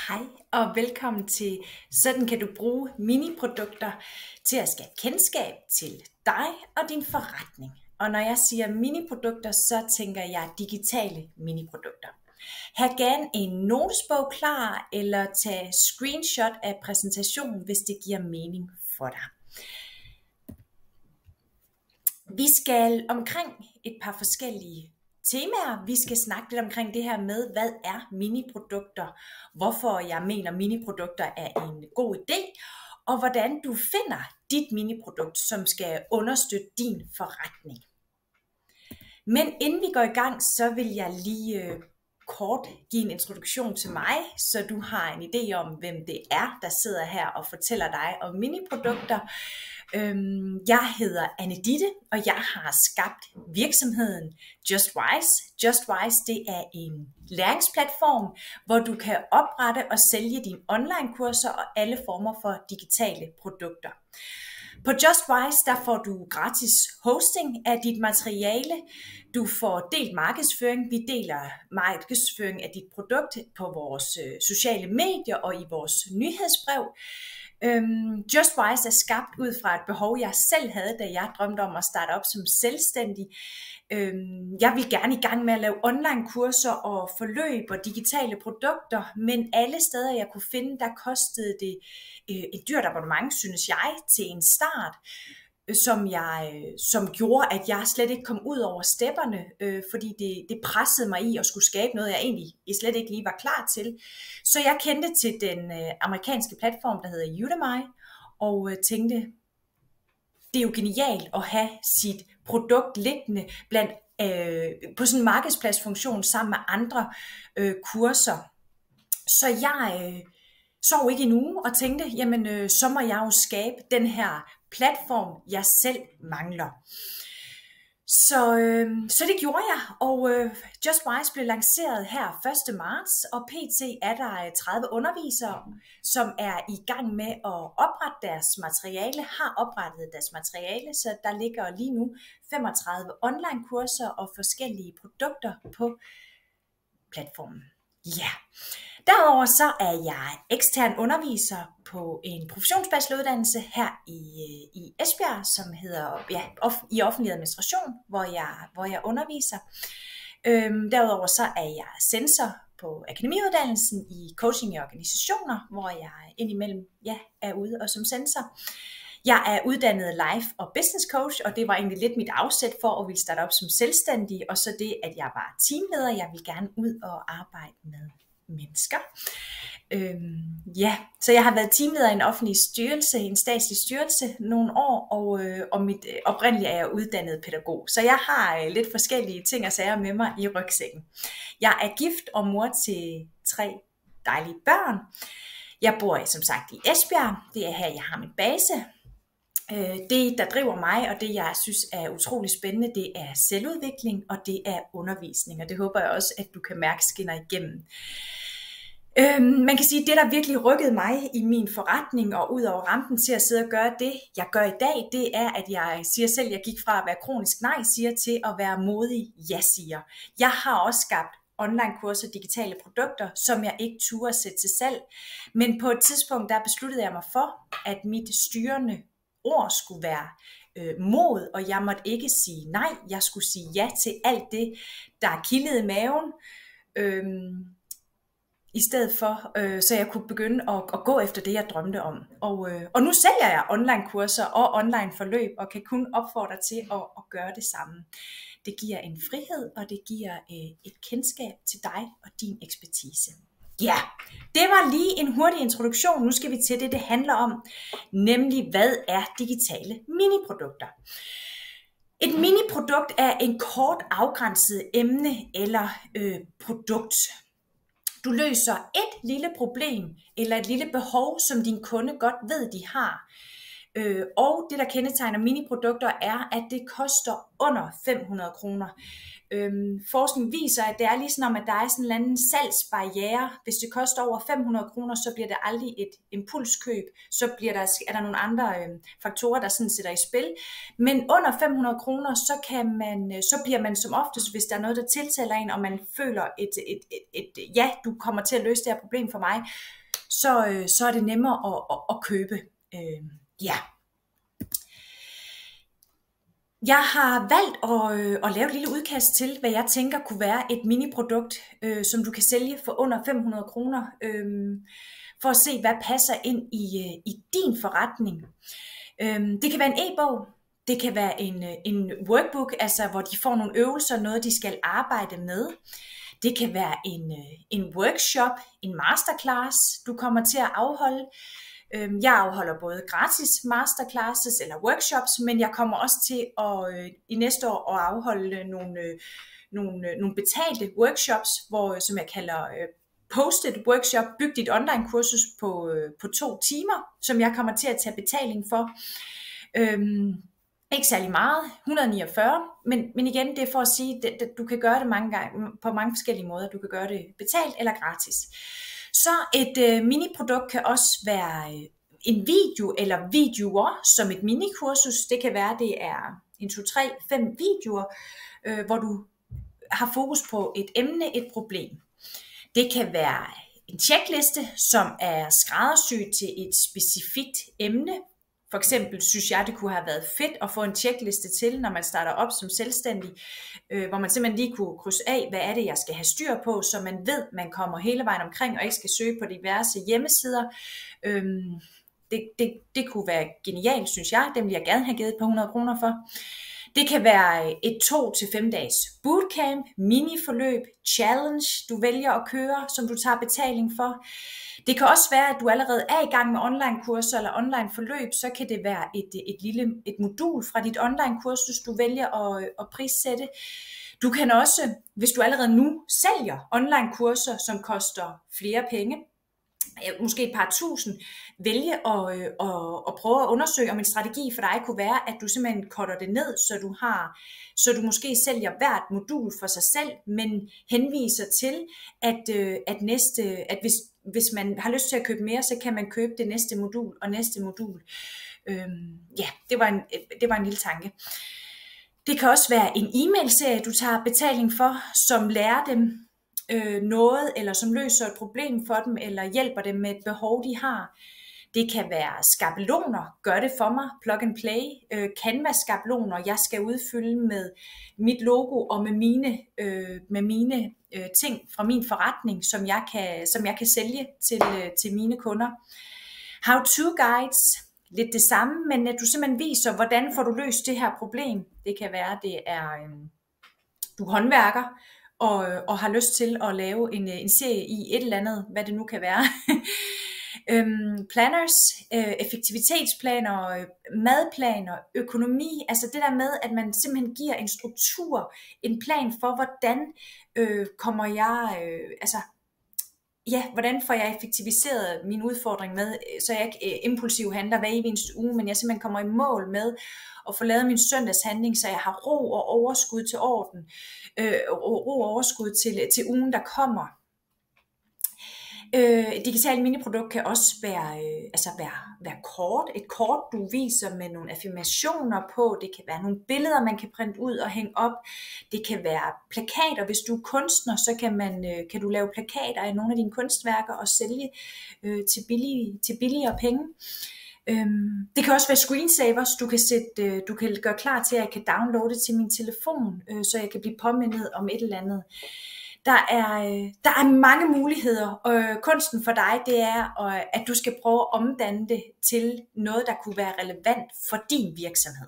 Hej og velkommen til Sådan kan du bruge miniprodukter til at skabe kendskab til dig og din forretning. Og når jeg siger miniprodukter, så tænker jeg digitale miniprodukter. Ha' gerne en notesbog klar eller tag screenshot af præsentationen, hvis det giver mening for dig. Vi skal omkring et par forskellige temaer. Vi skal snakke lidt omkring det her med, hvad er miniprodukter, hvorfor jeg mener miniprodukter er en god idé, og hvordan du finder dit miniprodukt, som skal understøtte din forretning. Men inden vi går i gang, så vil jeg lige kort give en introduktion til mig, så du har en idé om, hvem det er, der sidder her og fortæller dig om miniprodukter. Jeg hedder Anne Ditte, og jeg har skabt virksomheden JustWise. JustWise, det er en læringsplatform, hvor du kan oprette og sælge dine online-kurser og alle former for digitale produkter. På JustWise, der får du gratis hosting af dit materiale. Du får delt markedsføring. Vi deler markedsføring af dit produkt på vores sociale medier og i vores nyhedsbrev. JustWise er skabt ud fra et behov, jeg selv havde, da jeg drømte om at starte op som selvstændig. Jeg vil gerne i gang med at lave online-kurser og forløb og digitale produkter, men alle steder, jeg kunne finde, der kostede det et dyrt abonnement, synes jeg, til en start, som gjorde, at jeg slet ikke kom ud over stepperne, fordi det pressede mig i at skulle skabe noget, jeg egentlig slet ikke lige var klar til. Så jeg kendte til den amerikanske platform, der hedder Udemy, og tænkte, det er jo genialt at have sit produkt liggende på sådan en markedspladsfunktion sammen med andre kurser. Så jeg sov ikke en uge og tænkte, jamen så må jeg jo skabe den her platform, jeg selv mangler. Så det gjorde jeg, og JustWise blev lanceret her 1. marts, og pt. Er der 30 undervisere, som er i gang med at oprette deres materiale, har oprettet deres materiale, så der ligger lige nu 35 online-kurser og forskellige produkter på platformen. Ja. Derudover så er jeg ekstern underviser på en professionsbacheloruddannelse her i Esbjerg, som hedder i offentlig administration, hvor jeg underviser. Derudover så er jeg censor på akademiuddannelsen i coaching i organisationer, hvor jeg indimellem er ude og som censor. Jeg er uddannet life og business coach, og det var egentlig lidt mit afsæt for at ville starte op som selvstændig, og så det, at jeg var teamleder. Jeg vil gerne ud og arbejde med mennesker. Så jeg har været teamleder i en offentlig styrelse, en statslig styrelse, nogle år, og oprindeligt er jeg uddannet pædagog. Så jeg har lidt forskellige ting og sager med mig i rygsækken. Jeg er gift og mor til 3 dejlige børn. Jeg bor som sagt i Esbjerg. Det er her, jeg har min base. Det, der driver mig, og det, jeg synes er utrolig spændende, det er selvudvikling, og det er undervisning, og det håber jeg også, at du kan mærke skinner igennem. Man kan sige, at det, der virkelig rykkede mig i min forretning, og ud over rampen til at sidde og gøre det, jeg gør i dag, det er, at jeg siger selv, at jeg gik fra at være kronisk nej-siger til at være modig ja-siger. Jeg har også skabt online-kurser, digitale produkter, som jeg ikke turde sætte til salg, men på et tidspunkt, der besluttede jeg mig for, at mit styrende ord skulle være mod, og jeg måtte ikke sige nej, jeg skulle sige ja til alt det, der kildede i maven, i stedet for, så jeg kunne begynde at gå efter det, jeg drømte om. Og nu sælger jeg online-kurser og online-forløb, og kan kun opfordre til at gøre det samme. Det giver en frihed, og det giver et kendskab til dig og din ekspertise. Ja, det var lige en hurtig introduktion. Nu skal vi til det handler om, nemlig hvad er digitale miniprodukter. Et miniprodukt er en kort afgrænset emne eller produkt. Du løser et lille problem eller et lille behov, som din kunde godt ved, de har. Og det, der kendetegner miniprodukter, er, at det koster under 500 kroner. Forskning viser, at det er ligesom om, at der er sådan en eller anden salgsbarriere. Hvis det koster over 500 kroner, så bliver det aldrig et impulskøb. Så er der nogle andre faktorer, der sådan sætter i spil. Men under 500 kroner, så bliver man som oftest, hvis der er noget, der tiltaler en, og man føler ja, du kommer til at løse det her problem for mig, så er det nemmere at købe. Ja. Jeg har valgt at lave et lille udkast til, hvad jeg tænker kunne være et miniprodukt, som du kan sælge for under 500 kroner, for at se, hvad passer ind i din forretning. Det kan være en e-bog, det kan være en workbook, altså hvor de får nogle øvelser, noget de skal arbejde med. Det kan være en workshop, en masterclass, du kommer til at afholde. Jeg afholder både gratis masterclasses eller workshops, men jeg kommer også til i næste år at afholde nogle betalte workshops, som jeg kalder Post-it workshop, byg dit online kursus på 2 timer, som jeg kommer til at tage betaling for. Ikke særlig meget, 149, men igen, det er for at sige, at du kan gøre det på mange forskellige måder. Du kan gøre det betalt eller gratis. Så et miniprodukt kan også være en video eller videoer som et minikursus. Det kan være, det er 1, 2, 3, 5 videoer, hvor du har fokus på et emne, et problem. Det kan være en checkliste, som er skræddersyet til et specifikt emne. For eksempel synes jeg, det kunne have været fedt at få en checkliste til, når man starter op som selvstændig, hvor man simpelthen lige kunne krydse af, hvad er det, jeg skal have styr på, så man ved, man kommer hele vejen omkring og ikke skal søge på diverse hjemmesider. Det kunne være genialt, synes jeg. Dem vil jeg gerne have givet et par 100 kroner for. Det kan være et 2 til 5 dages bootcamp, miniforløb, challenge, du vælger at køre, som du tager betaling for. Det kan også være, at du allerede er i gang med online kurser eller online forløb, så kan det være et modul fra dit online kursus, du vælger at prissætte. Du kan også, hvis du allerede nu sælger online kurser, som koster flere penge, måske et par tusind, vælge at prøve at undersøge, om en strategi for dig kunne være, at du simpelthen cutter det ned, så du måske sælger hvert modul for sig selv, men henviser til, at hvis man har lyst til at købe mere, så kan man købe det næste modul og næste modul. Ja, det var en lille tanke. Det kan også være en e-mailserie, du tager betaling for, som lærer dem noget, eller som løser et problem for dem, eller hjælper dem med et behov, de har. Det kan være skabeloner, gør det for mig, plug and play, Canva-skabeloner, jeg skal udfylde med mit logo og med mine ting fra min forretning, som jeg kan sælge til mine kunder. How-to guides, lidt det samme, men at du simpelthen viser, hvordan får du løst det her problem. Det kan være, det er du håndværker, og har lyst til at lave en serie i et eller andet, hvad det nu kan være. Planners, effektivitetsplaner, madplaner, økonomi, altså det der med, at man simpelthen giver en struktur, en plan for, hvordan hvordan får jeg effektiviseret min udfordring med, så jeg ikke impulsiv handler hver eneste uge, men jeg simpelthen kommer i mål med at få lavet min søndagshandling, så jeg har ro og overskud til ro og overskud til ugen, der kommer. Et digitalt miniprodukt kan også være kort. Et kort, du viser med nogle affirmationer på. Det kan være nogle billeder, man kan printe ud og hænge op. Det kan være plakater. Hvis du er kunstner, så kan du lave plakater af nogle af dine kunstværker og sælge til billigere penge. Det kan også være screensavers, du kan gøre klar til, at jeg kan downloade det til min telefon, så jeg kan blive påmindet om et eller andet. Der er mange muligheder, og kunsten for dig, det er, at du skal prøve at omdanne det til noget, der kunne være relevant for din virksomhed.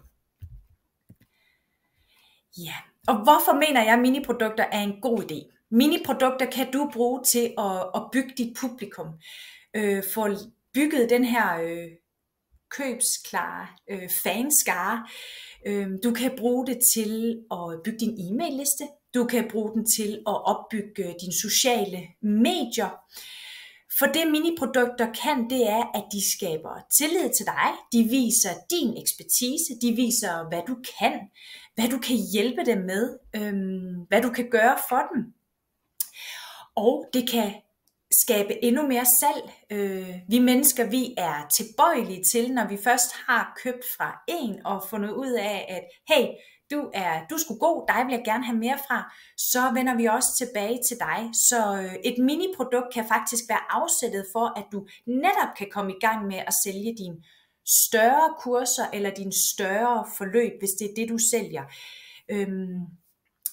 Ja, og hvorfor mener jeg, at miniprodukter er en god idé? Miniprodukter kan du bruge til at bygge dit publikum. Få bygget den her købsklare fanskare. Du kan bruge det til at bygge din e-mail-liste. Du kan bruge den til at opbygge dine sociale medier. For det miniprodukter kan, det er, at de skaber tillid til dig. De viser din ekspertise. De viser, hvad du kan. hvad du kan hjælpe dem med, hvad du kan gøre for dem. Og det kan skabe endnu mere salg. Vi mennesker, vi er tilbøjelige til, når vi først har købt fra en og fundet ud af, at hey, du er sgu god, dig vil jeg gerne have mere fra, så vender vi også tilbage til dig. Så et miniprodukt kan faktisk være afsættet for, at du netop kan komme i gang med at sælge dine større kurser eller dine større forløb, hvis det er det, du sælger.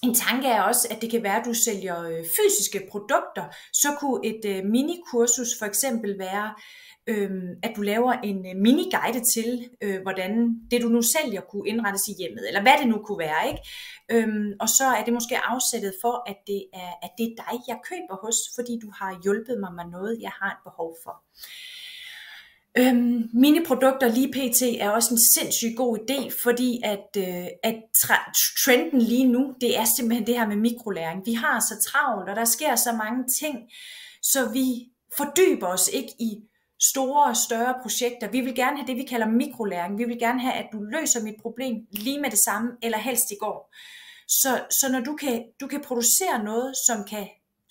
En tanke er også, at det kan være, at du sælger fysiske produkter. Så kunne et minikursus for eksempel være, at du laver en mini-guide til, hvordan det du nu sælger kunne indrettes i hjemmet, eller hvad det nu kunne være, ikke? Og så er det måske afsættet for, at det er dig, jeg køber hos, fordi du har hjulpet mig med noget, jeg har et behov for. Miniprodukter lige pt. Er også en sindssygt god idé, fordi at trenden lige nu, det er simpelthen det her med mikrolæring. Vi har så travlt, og der sker så mange ting, så vi fordyber os ikke i store og større projekter. Vi vil gerne have det, vi kalder mikrolæring. Vi vil gerne have, at du løser mit problem lige med det samme, eller helst i går. Så når du kan producere noget,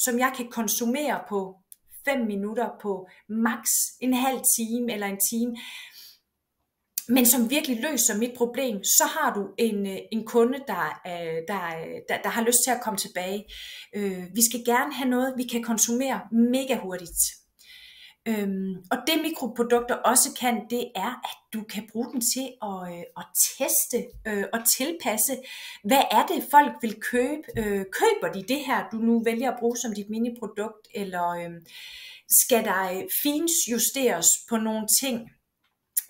som jeg kan konsumere på 5 minutter, på max en halv time eller en time, men som virkelig løser mit problem, så har du en kunde, der har lyst til at komme tilbage. Vi skal gerne have noget, vi kan konsumere mega hurtigt. Og det mikroprodukter også kan, det er, at du kan bruge dem til at teste og tilpasse. Hvad er det, folk vil købe? Køber de det her, du nu vælger at bruge som dit miniprodukt, eller skal der finjusteres på nogle ting?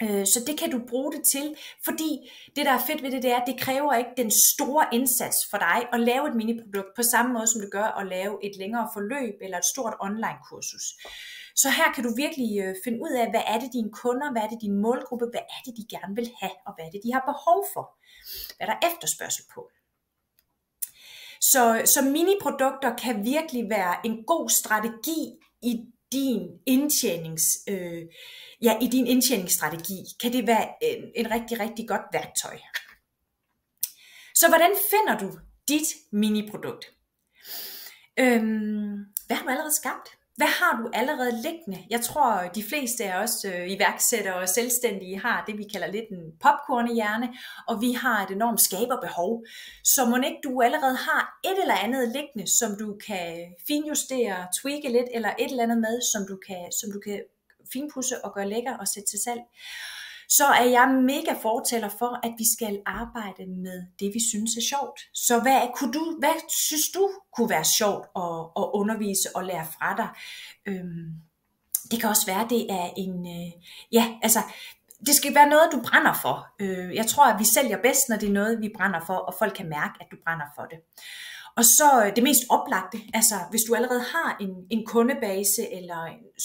Så det kan du bruge det til, fordi det der er fedt ved det, er, at det kræver ikke den store indsats for dig at lave et miniprodukt på samme måde, som det gør at lave et længere forløb eller et stort online kursus. Så her kan du virkelig finde ud af, hvad er det dine kunder, hvad er det din målgruppe, hvad er det de gerne vil have, og hvad er det de har behov for, hvad der er efterspørgsel på. Så miniprodukter kan virkelig være en god strategi i din indtjeningsstrategi, kan det være en rigtig, rigtig godt værktøj. Så hvordan finder du dit miniprodukt? Hvad har du allerede skabt? Hvad har du allerede liggende? Jeg tror, de fleste af os iværksættere og selvstændige har det, vi kalder lidt en popcornhjerne, og vi har et enormt skaberbehov. Så må ikke du allerede har et eller andet liggende, som du kan finjustere, tweake lidt, eller et eller andet med, som du kan finpudse og gøre lækker og sætte til salg. Så er jeg mega fortaler for, at vi skal arbejde med det, vi synes er sjovt. Så hvad synes du kunne være sjovt at undervise og lære fra dig? Det kan også være, det er det skal være noget, du brænder for. Jeg tror, at vi sælger bedst, når det er noget, vi brænder for, og folk kan mærke, at du brænder for det. Og så det mest oplagte, altså hvis du allerede har en kundebase, eller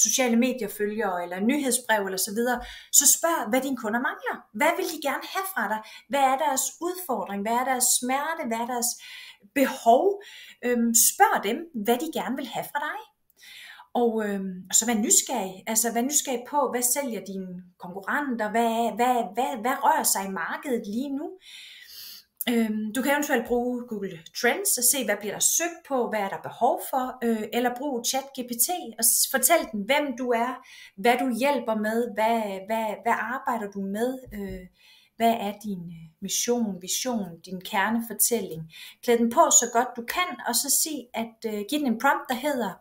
sociale mediefølgere, eller nyhedsbrev, eller så videre, så spørg, hvad dine kunder mangler. Hvad vil de gerne have fra dig? Hvad er deres udfordring? Hvad er deres smerte? Hvad er deres behov? Spørg dem, hvad de gerne vil have fra dig. Og så vær nysgerrig. Altså vær nysgerrig på, hvad sælger dine konkurrenter? Hvad rører sig i markedet lige nu? Du kan eventuelt bruge Google Trends og se, hvad bliver der søgt på, hvad er der behov for, eller brug ChatGPT og fortæl dem, hvem du er, hvad du hjælper med, hvad arbejder du med, hvad er din mission, vision, din kernefortælling. Klæd den på så godt du kan, og så sig, at giv den en prompt, der hedder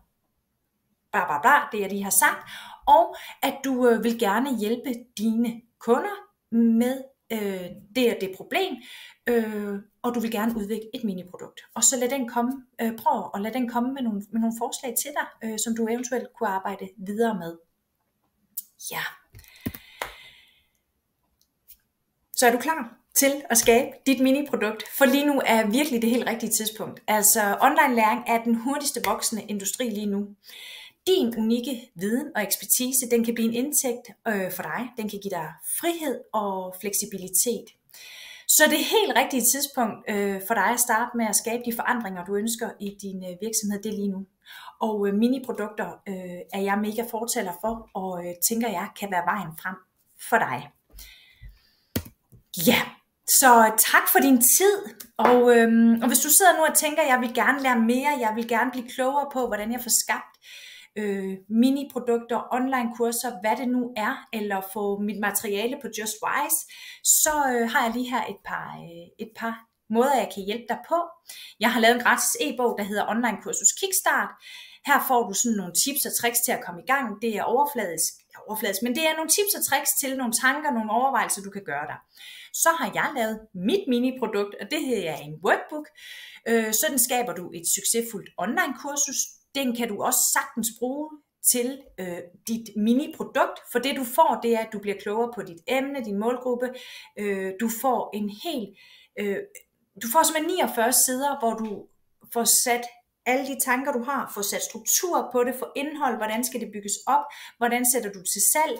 bla bla bla, det jeg lige har sagt, og at du vil gerne hjælpe dine kunder med det og det problem, og du vil gerne udvikle et miniprodukt. Og så lad den komme, prøv at lade den komme med nogle forslag til dig, som du eventuelt kunne arbejde videre med. Ja. Så er du klar til at skabe dit miniprodukt, for lige nu er virkelig det helt rigtige tidspunkt. Altså online læring er den hurtigste voksende industri lige nu. Din unikke viden og ekspertise, den kan blive en indtægt for dig. Den kan give dig frihed og fleksibilitet. Så det er helt rigtige tidspunkt for dig at starte med at skabe de forandringer, du ønsker i din virksomhed, det lige nu. Og miniprodukter er jeg mega fortaler for, og tænker jeg kan være vejen frem for dig. Ja, Så tak for din tid, og hvis du sidder nu og tænker, jeg vil gerne lære mere, jeg vil gerne blive klogere på, hvordan jeg får skabt mini-produkter, online-kurser, hvad det nu er, eller få mit materiale på JustWise, så har jeg lige her et par måder, jeg kan hjælpe dig på. Jeg har lavet en gratis e-bog, der hedder Online Kursus Kickstart. Her får du sådan nogle tips og tricks til at komme i gang. Det er overfladisk, men det er nogle tips og tricks til nogle tanker, nogle overvejelser, du kan gøre dig. Så har jeg lavet mit mini-produkt, og det her er en workbook. Sådan skaber du et succesfuldt online-kursus. Den kan du også sagtens bruge til dit mini-produkt, for det du får, det er, at du bliver klogere på dit emne, din målgruppe. Du får du får simpelthen 49 sider, hvor du får sat alle de tanker, du har, få sat struktur på det, få indhold, hvordan skal det bygges op, hvordan sætter du til salg,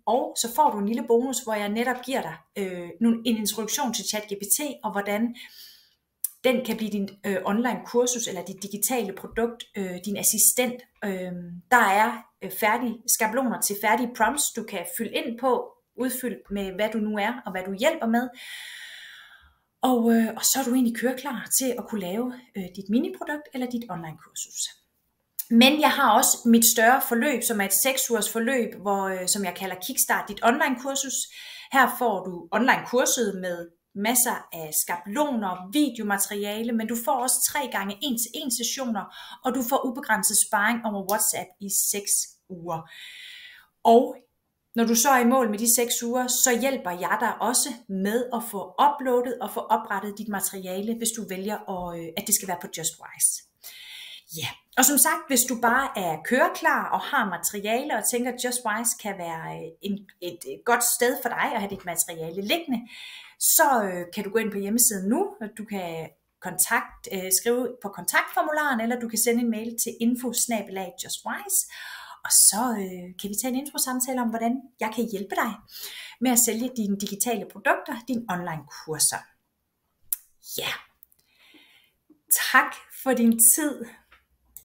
og så får du en lille bonus, hvor jeg netop giver dig en introduktion til ChatGPT, og hvordan den kan blive din online kursus, eller dit digitale produkt, din assistent. Der er færdige skabeloner til færdige prompts, du kan fylde ind på, udfyldt med hvad du nu er, og hvad du hjælper med. Og så er du egentlig køreklar til at kunne lave dit mini-produkt eller dit online-kursus. Men jeg har også mit større forløb, som er et 6-ugers forløb, som jeg kalder Kickstart dit online-kursus. Her får du online-kurset med masser af skabeloner, videomateriale, men du får også 3 gange 1-til-1 sessioner, og du får ubegrænset sparring over WhatsApp i 6 uger. Og når du så er i mål med de 6 uger, så hjælper jeg dig også med at få uploadet og få oprettet dit materiale, hvis du vælger, at det skal være på JustWise. Ja, og som sagt, hvis du bare er køreklar og har materiale og tænker, at JustWise kan være et godt sted for dig at have dit materiale liggende, så kan du gå ind på hjemmesiden nu, og du kan skrive på kontaktformularen, eller du kan sende en mail til info@justwise. Og så kan vi tage en introsamtale om, hvordan jeg kan hjælpe dig med at sælge dine digitale produkter, dine online kurser. Ja, tak for din tid.